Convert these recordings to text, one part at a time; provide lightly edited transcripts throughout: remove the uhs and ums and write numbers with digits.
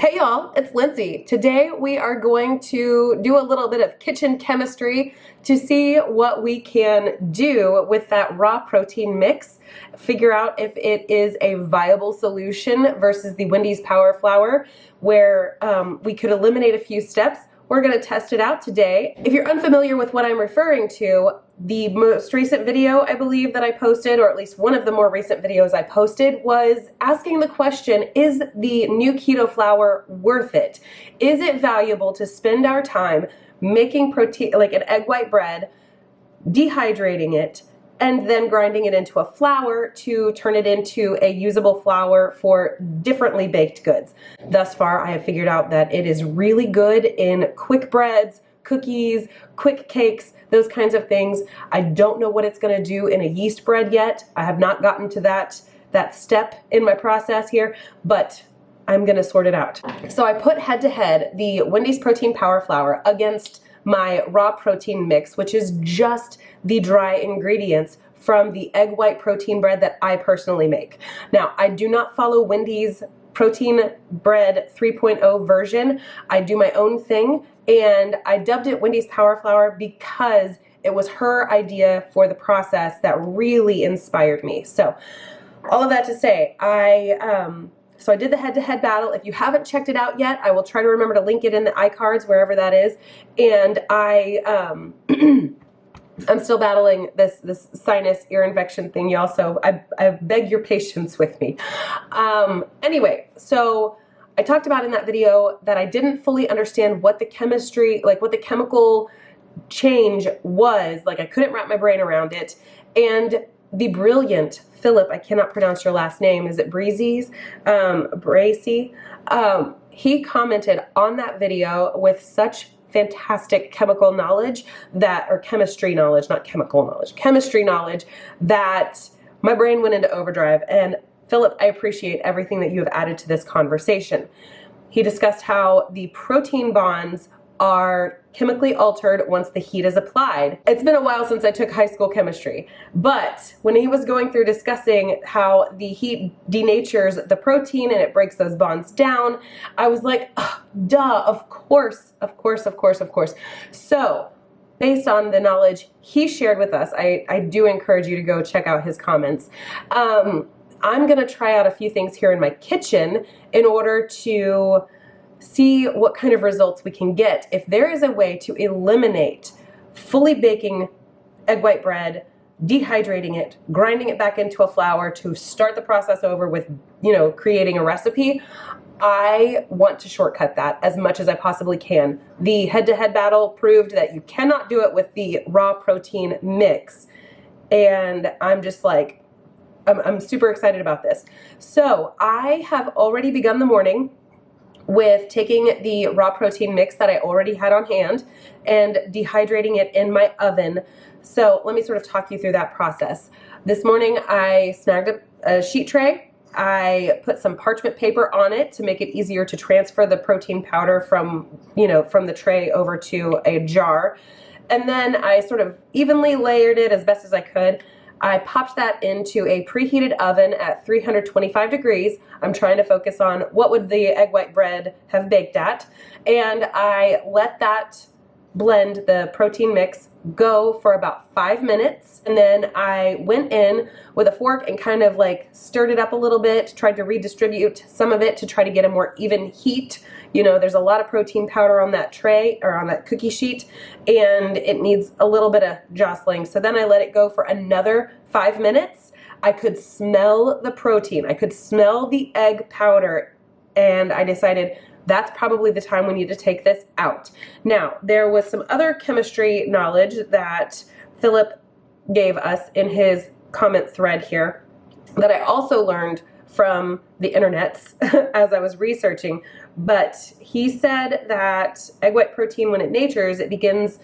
Hey y'all, it's Lindsey. Today we are going to do a little bit of kitchen chemistry to see what we can do with that raw protein mix, figure out if it is a viable solution versus the Wendy's Power Flour, where we could eliminate a few steps. We're going to test it out today. If you're unfamiliar with what I'm referring to, the most recent video I believe that I posted, or at least one of the more recent videos I posted, was asking the question, is the new keto flour worth it? Is it valuable to spend our time making protein, like an egg white bread, dehydrating it, and then grinding it into a flour to turn it into a usable flour for differently baked goods? Thus far, I have figured out that it is really good in quick breads, cookies, quick cakes, those kinds of things. I don't know what it's going to do in a yeast bread yet. I have not gotten to that step in my process here, but I'm going to sort it out. So I put head to head the Wendy's Protein Power Flour against my raw protein mix, which is just the dry ingredients from the egg white protein bread that I personally make. Now, I do not follow Wendy's protein bread 3.0 version. I do my own thing, and I dubbed it Wendy's Power Flour because it was her idea for the process that really inspired me. So all of that to say, so I did the head-to-head battle. If you haven't checked it out yet, I will try to remember to link it in the iCards, wherever that is. And I'm still battling this sinus ear infection thing, y'all, so I beg your patience with me. Anyway, so I talked about in that video that I didn't fully understand what the chemistry, like what the chemical change was. Like, I couldn't wrap my brain around it. And the brilliant Philip, I cannot pronounce your last name, is it Breezy's? Bracy? He commented on that video with such fantastic chemical knowledge or chemistry knowledge, not chemical knowledge, chemistry knowledge, that my brain went into overdrive. And Philip, I appreciate everything that you have added to this conversation. He discussed how the protein bonds are chemically altered once the heat is applied. It's been a while since I took high school chemistry, but when he was going through discussing how the heat denatures the protein and it breaks those bonds down, I was like, oh, duh, of course. So based on the knowledge he shared with us, I do encourage you to go check out his comments. I'm gonna try out a few things here in my kitchen in order to see what kind of results we can get. If there is a way to eliminate fully baking egg white bread, dehydrating it, grinding it back into a flour to start the process over with, creating a recipe, I want to shortcut that as much as I possibly can. The head-to-head battle proved that you cannot do it with the raw protein mix. And I'm just like, I'm super excited about this. So I have already begun the morning with taking the raw protein mix that I already had on hand and dehydrating it in my oven. So let me sort of talk you through that process. This morning I snagged up a sheet tray. I put some parchment paper on it to make it easier to transfer the protein powder from the tray over to a jar. And then I sort of evenly layered it as best as I could. I popped that into a preheated oven at 325 degrees. I'm trying to focus on what would the egg white bread have baked at. And I let that blend, the protein mix, go for about 5 minutes. And then I went in with a fork and kind of like stirred it up a little bit, tried to redistribute some of it to try to get a more even heat. There's a lot of protein powder on that tray or on that cookie sheet, and it needs a little bit of jostling. So then I let it go for another 5 minutes. I could smell the protein. I could smell the egg powder, and I decided that's probably the time we need to take this out. Now, there was some other chemistry knowledge that Philip gave us in his comment thread here that I also learned from the internets as I was researching. But he said that egg white protein, when it natures, it begins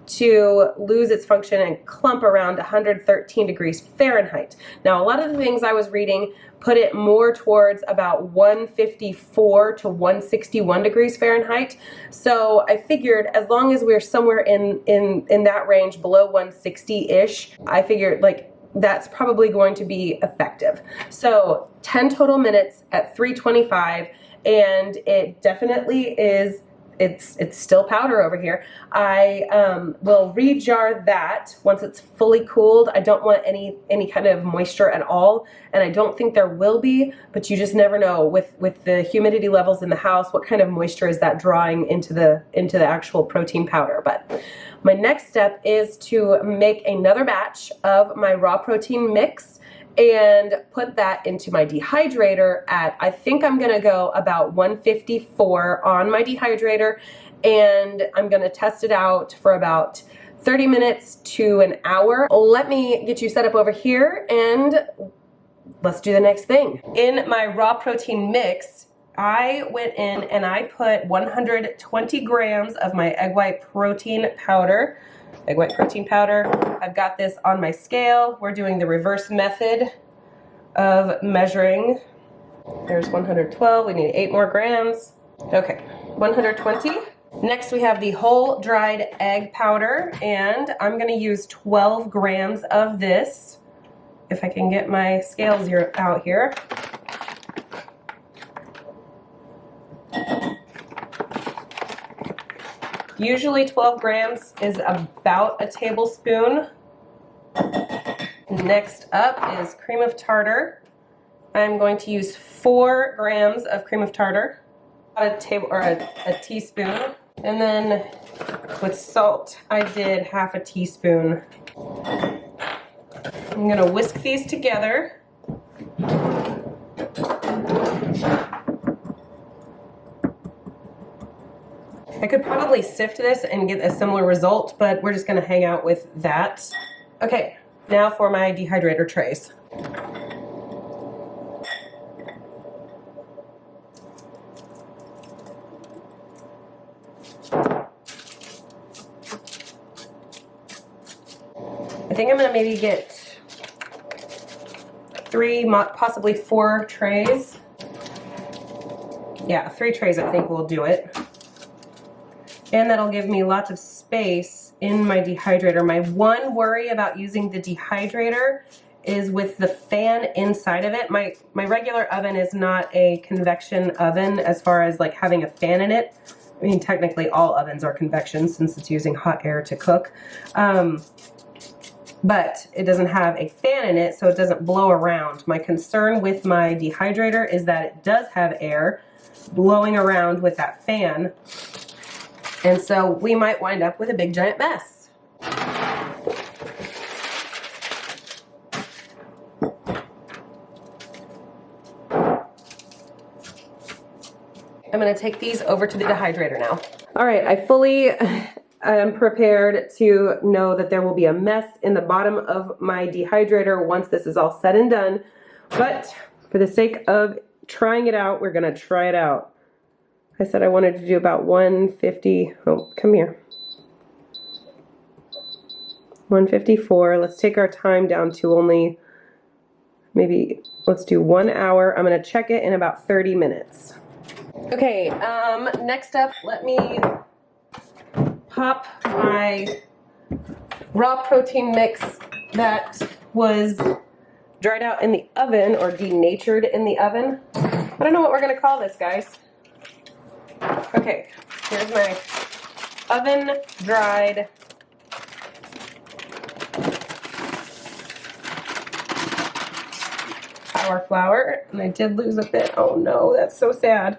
to lose its function and clump around 113 degrees Fahrenheit. Now, a lot of the things I was reading put it more towards about 154 to 161 degrees Fahrenheit. So I figured as long as we're somewhere in that range, below 160-ish, I figured like that's probably going to be effective. So 10 total minutes at 325, and it definitely is, it's still powder over here. I will rejar that once it's fully cooled. I don't want any kind of moisture at all, and I don't think there will be, but you just never know with the humidity levels in the house, what kind of moisture is that drawing into the actual protein powder. But my next step is to make another batch of my raw protein mix and put that into my dehydrator at, I think I'm gonna go about 154 on my dehydrator, and I'm gonna test it out for about 30 minutes to an hour. Let me get you set up over here and let's do the next thing. In my raw protein mix, I went in and I put 120 grams of my egg white protein powder. I've got this on my scale. We're doing the reverse method of measuring. There's 112, we need 8 more grams. Okay, 120. Next we have the whole dried egg powder, and I'm gonna use 12 grams of this. If I can get my scales out here. Usually 12 grams is about a tablespoon. Next up is cream of tartar. I'm going to use 4 grams of cream of tartar, a teaspoon. And then with salt, I did half a teaspoon. I'm gonna whisk these together. I could probably sift this and get a similar result, but we're just gonna hang out with that. Okay, now for my dehydrator trays. I think I'm gonna maybe get 3, possibly 4 trays. Yeah, 3 trays I think will do it. And that'll give me lots of space in my dehydrator. My one worry about using the dehydrator is with the fan inside of it. My regular oven is not a convection oven as far as like having a fan in it. I mean, technically all ovens are convection since it's using hot air to cook. But it doesn't have a fan in it, so it doesn't blow around. My concern with my dehydrator is that it does have air blowing around with that fan. And so we might wind up with a big giant mess. I'm gonna take these over to the dehydrator now. All right, I fully am prepared to know that there will be a mess in the bottom of my dehydrator once this is all said and done. But for the sake of trying it out, we're gonna try it out. I said I wanted to do about 150, oh, come here. 154, let's take our time down to only, maybe, let's do 1 hour. I'm gonna check it in about 30 minutes. Okay, next up, let me pop my raw protein mix that was dried out in the oven or denatured in the oven. I don't know what we're gonna call this, guys. Okay, here's my oven dried power flour, and I did lose a bit. Oh no, that's so sad.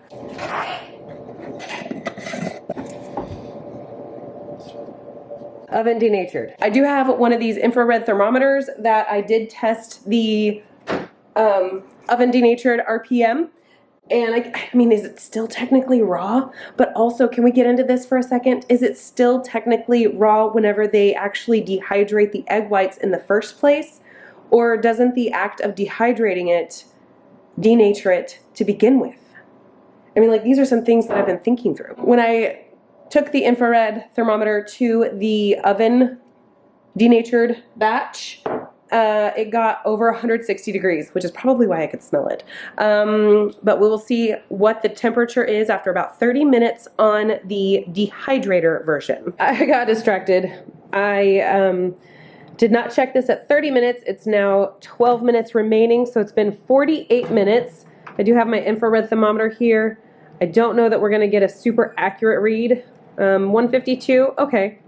Oven denatured. I do have one of these infrared thermometers that I did test the oven denatured RPM. And I mean, is it still technically raw? But also, can we get into this for a second? Is it still technically raw whenever they actually dehydrate the egg whites in the first place? Or doesn't the act of dehydrating it denature it to begin with? I mean, like, these are some things that I've been thinking through. When I took the infrared thermometer to the oven denatured batch, it got over 160 degrees, which is probably why I could smell it. But we will see what the temperature is after about 30 minutes on the dehydrator version. I got distracted. I did not check this at 30 minutes. It's now 12 minutes remaining, so it's been 48 minutes. I do have my infrared thermometer here. I don't know that we're going to get a super accurate read. 152, okay.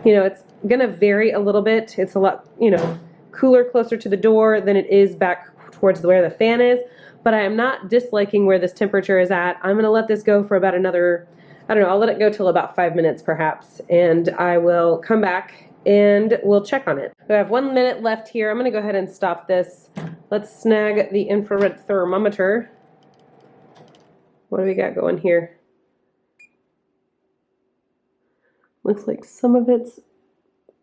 You know, it's going to vary a little bit. It's a lot, you know, cooler closer to the door than it is back towards where the fan is. But I am not disliking where this temperature is at. I'm going to let this go for about another, I don't know, I'll let it go till about 5 minutes perhaps. And I will come back and we'll check on it. We have 1 minute left here. I'm going to go ahead and stop this. Let's snag the infrared thermometer. What do we got going here? Looks like some of it's,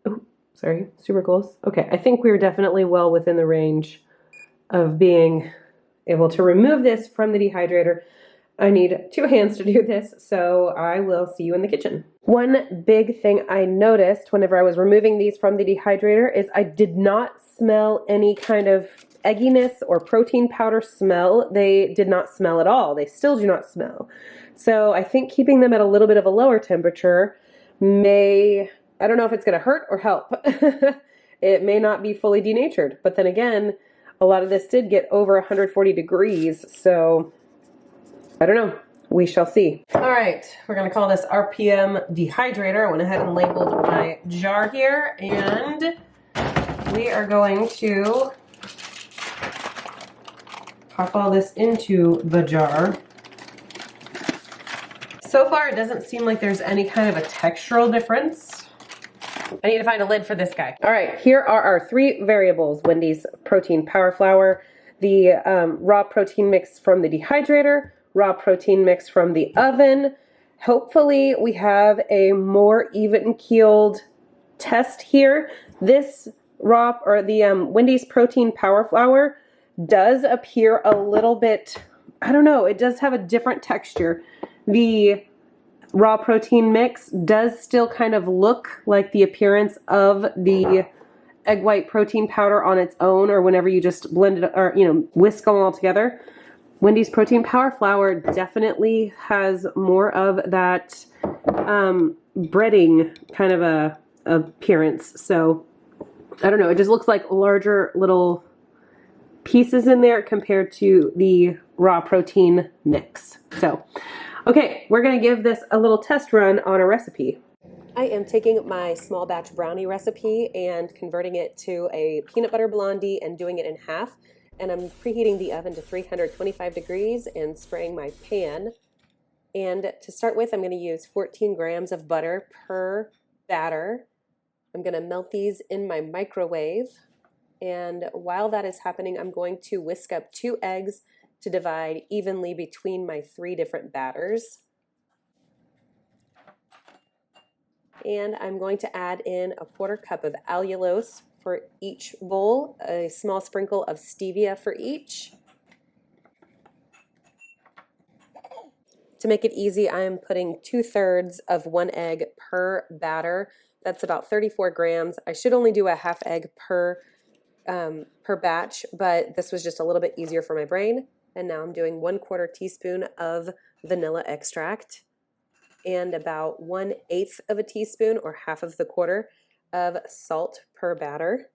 oh, sorry, super close. Okay, I think we're definitely well within the range of being able to remove this from the dehydrator. I need 2 hands to do this, so I will see you in the kitchen. One big thing I noticed whenever I was removing these from the dehydrator is I did not smell any kind of egginess or protein powder smell. They did not smell at all. They still do not smell. So I think keeping them at a little bit of a lower temperature may, I don't know if it's going to hurt or help. It may not be fully denatured, but then again, a lot of this did get over 140 degrees, so I don't know. We shall see. All right, we're going to call this RPM Dehydrator. I went ahead and labeled my jar here, and we are going to pop all this into the jar. So far, it doesn't seem like there's any kind of a textural difference. I need to find a lid for this guy. All right, here are our 3 variables. Wendy's protein power flour, the raw protein mix from the dehydrator, raw protein mix from the oven. Hopefully we have a more even keeled test here. This raw, or the Wendy's protein power flour does appear a little bit, I don't know, it does have a different texture. The raw protein mix does still kind of look like the appearance of the egg white protein powder on its own, or whenever you just blend it, or, you know, whisk them all together. Wendy's protein power flour definitely has more of that breading kind of a appearance. So I don't know, it just looks like larger little pieces in there compared to the raw protein mix. So okay, we're going to give this a little test run on a recipe. I am taking my small batch brownie recipe and converting it to a peanut butter blondie and doing it in half. And I'm preheating the oven to 325 degrees and spraying my pan. And to start with, I'm going to use 14 grams of butter per batter. I'm going to melt these in my microwave. And while that is happening, I'm going to whisk up 2 eggs to divide evenly between my 3 different batters. And I'm going to add in a 1/4 cup of allulose for each bowl, a small sprinkle of stevia for each. To make it easy, I am putting 2/3 of 1 egg per batter. That's about 34 grams. I should only do a half egg per batch, but this was just a little bit easier for my brain. And now I'm doing 1/4 teaspoon of vanilla extract and about 1/8 of a teaspoon, or half of the quarter, of salt per batter.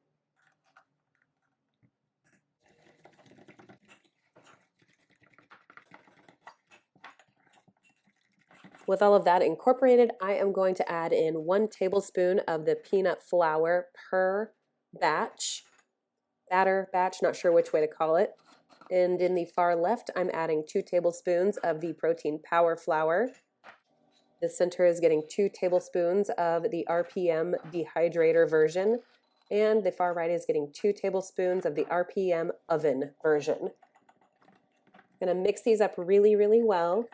With all of that incorporated, I am going to add in 1 tablespoon of the peanut flour per batch. Batter, batch, not sure which way to call it. And in the far left, I'm adding 2 tablespoons of the protein power flour. The center is getting 2 tablespoons of the RPM Dehydrator version, and the far right is getting 2 tablespoons of the RPM oven version. I'm going to mix these up really, really well.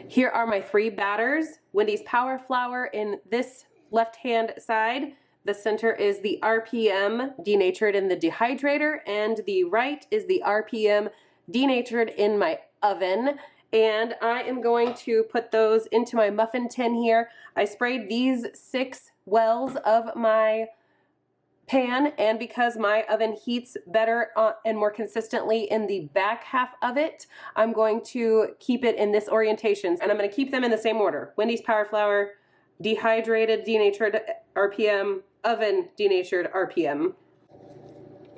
Here are my 3 batters. Wendy's power flour in this left-hand side. The center is the RPM denatured in the dehydrator, and the right is the RPM denatured in my oven. And I am going to put those into my muffin tin here. I sprayed these 6 wells of my pan, and because my oven heats better and more consistently in the back half of it, I'm going to keep it in this orientation, and I'm going to keep them in the same order: Wendy's Power Flour, dehydrated, denatured RPM, oven denatured RPM.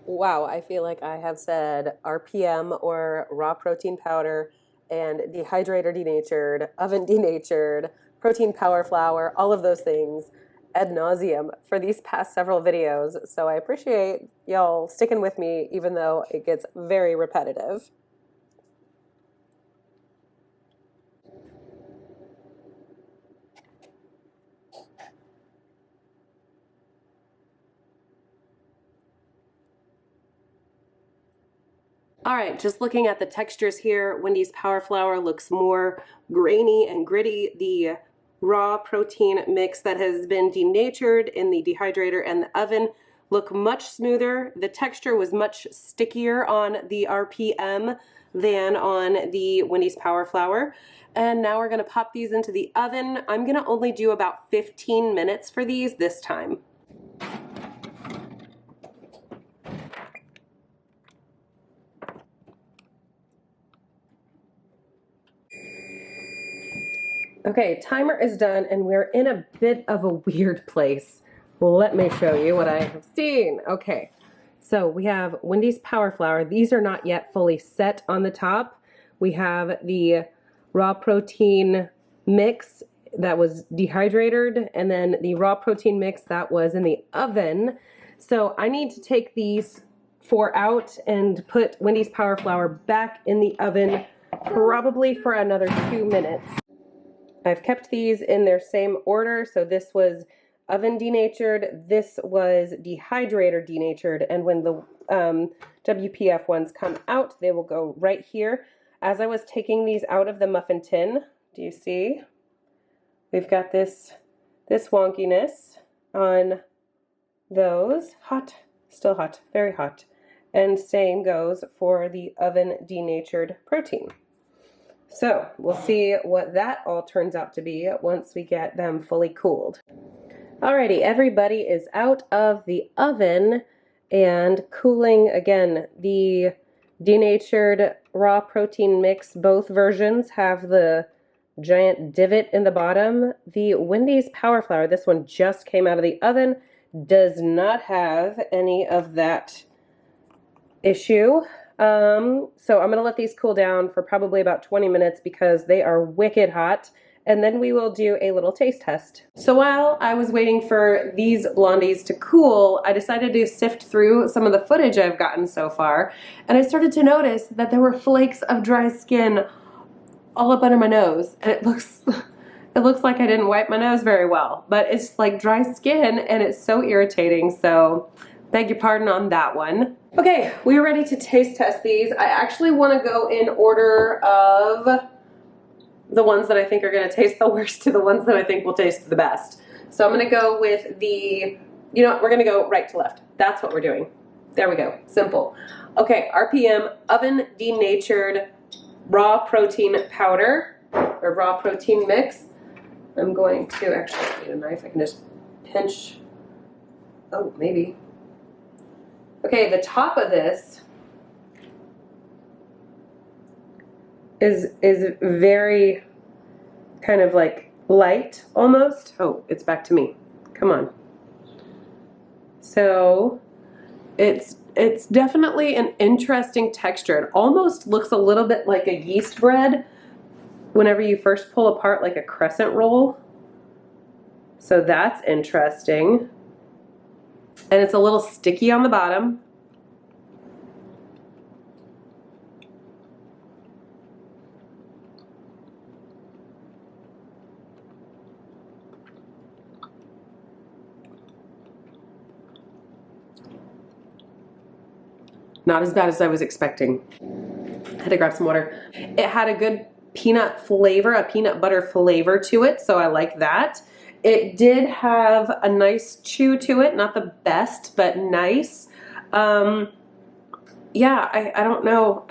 Wow, I feel like I have said RPM, or raw protein powder, and dehydrator denatured, oven denatured, protein power flour, all of those things ad nauseum for these past several videos. So I appreciate y'all sticking with me, even though it gets very repetitive. All right, just looking at the textures here, Wendy's Power Flour looks more grainy and gritty. The raw protein mix that has been denatured in the dehydrator and the oven look much smoother. The texture was much stickier on the RPM than on the Wendy's Power Flour. And now we're gonna pop these into the oven. I'm gonna only do about 15 minutes for these this time. Okay, timer is done, and we're in a bit of a weird place. Let me show you what I have seen. Okay, so we have Wendy's Power Flour. These are not yet fully set on the top. We have the raw protein mix that was dehydrated, and then the raw protein mix that was in the oven. So I need to take these 4 out and put Wendy's Power Flour back in the oven, probably for another 2 minutes. I've kept these in their same order. So this was oven denatured, this was dehydrator denatured, and when the WPF ones come out, they will go right here. As I was taking these out of the muffin tin, do you see? We've got this wonkiness on those. Hot, still hot, very hot. And same goes for the oven denatured protein. So we'll see what that all turns out to be once we get them fully cooled. Alrighty, everybody is out of the oven and cooling. Again, the denatured raw protein mix, both versions have the giant divot in the bottom. The Wendy's Power Flour, this one just came out of the oven, does not have any of that issue. So I'm going to let these cool down for probably about 20 minutes because they are wicked hot, and then we will do a little taste test. So while I was waiting for these blondies to cool, I decided to sift through some of the footage I've gotten so far, and I started to notice that there were flakes of dry skin all up under my nose, and it looks like I didn't wipe my nose very well, but it's like dry skin and it's so irritating, so beg your pardon on that one. Okay, we are ready to taste test these. I actually want to go in order of the ones that I think are going to taste the worst to the ones that I think will taste the best. So I'm going to go with the, you know what, we're going to go right to left. That's what we're doing. There we go, simple. Okay, RPM, oven denatured raw protein powder, or raw protein mix. I'm going to, actually, I need a knife, I can just pinch, oh, maybe. Okay, the top of this is very kind of like light almost. Oh, it's back to me. Come on. So it's definitely an interesting texture. It almost looks a little bit like a yeast bread whenever you first pull apart like a crescent roll. So that's interesting. And it's a little sticky on the bottom. Not as bad as I was expecting. I had to grab some water. It had a good peanut flavor, a peanut butter flavor to it, so I like that. It did have a nice chew to it, not the best, but nice. Yeah, I don't know.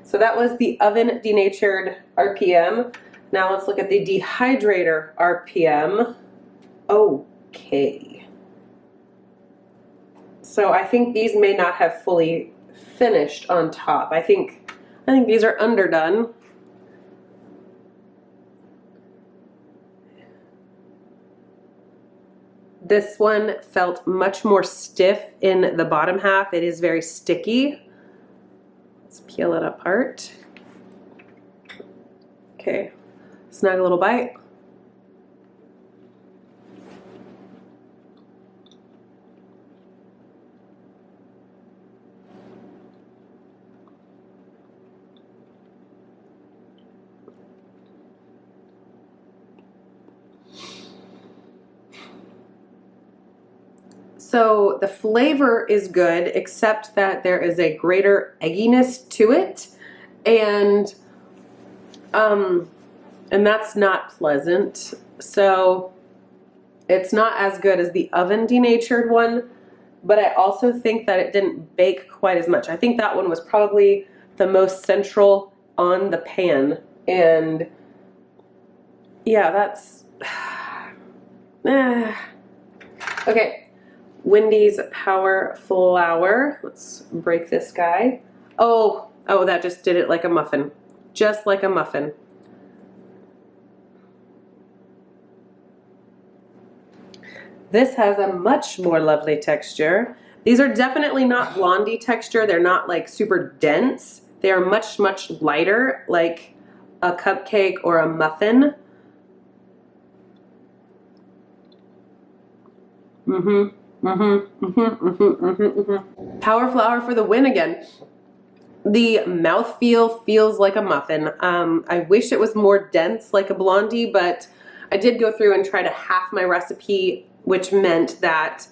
So that was the oven denatured RPM. Now let's look at the dehydrator RPM. Okay. So I think these may not have fully finished on top. I think these are underdone. This one felt much more stiff in the bottom half. It is very sticky. Let's peel it apart. Okay, snag a little bite. So the flavor is good, except that there is a greater egginess to it, and that's not pleasant. So it's not as good as the oven denatured one, but I also think that it didn't bake quite as much. I think that one was probably the most central on the pan, and yeah, that's okay. Wendy's Power Flour. Let's break this guy. Oh, that just did it like a muffin. Just like a muffin. This has a much more lovely texture. These are definitely not blondie texture. They're not like super dense. They are much, much lighter, like a cupcake or a muffin. Power Flour for the win again. The mouthfeel feels like a muffin. I wish it was more dense like a blondie, but I did go through and try to half my recipe, which meant that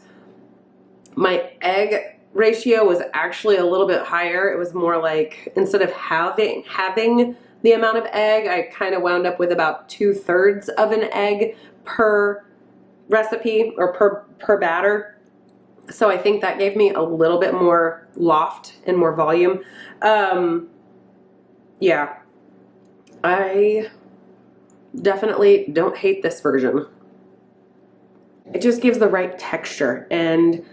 my egg ratio was actually a little bit higher. It was more like, instead of having the amount of egg, I kind of wound up with about 2/3 of an egg per recipe or per batter. So I think that gave me a little bit more loft and more volume. Yeah, I definitely don't hate this version. It just gives the right texture, and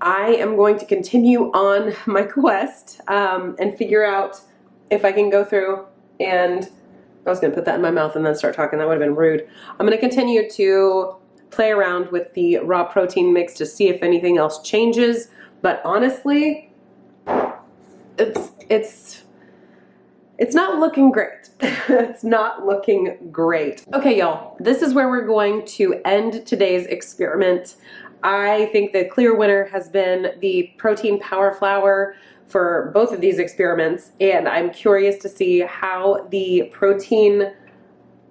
I am going to continue on my quest and figure out if I can go through and, I was going to put that in my mouth and then start talking. That would have been rude. I'm going to continue to play around with the raw protein mix to see if anything else changes, but honestly, it's not looking great. It's not looking great. Okay, y'all, this is where we're going to end today's experiment. I think the clear winner has been the protein power flour for both of these experiments, and I'm curious to see how the protein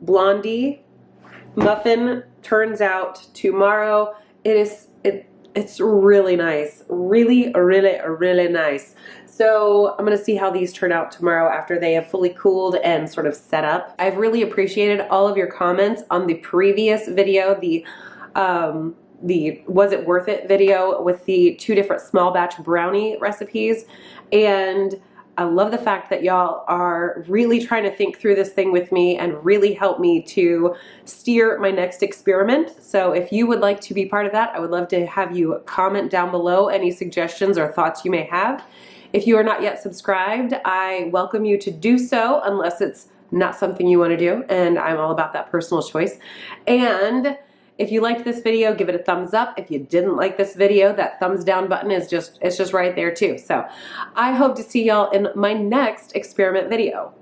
blondie muffin turns out tomorrow. It's really nice, really nice. So I'm gonna see how these turn out tomorrow after they have fully cooled and sort of set up. I've really appreciated all of your comments on the previous video, the was it worth it video with the 2 different small batch brownie recipes, and I love the fact that y'all are really trying to think through this thing with me and really help me to steer my next experiment. So if you would like to be part of that, I would love to have you comment down below any suggestions or thoughts you may have. If you are not yet subscribed, I welcome you to do so, unless it's not something you want to do, and I'm all about that personal choice. And if you liked this video, give it a thumbs up. If you didn't like this video, that thumbs down button is just right there too. So I hope to see y'all in my next experiment video.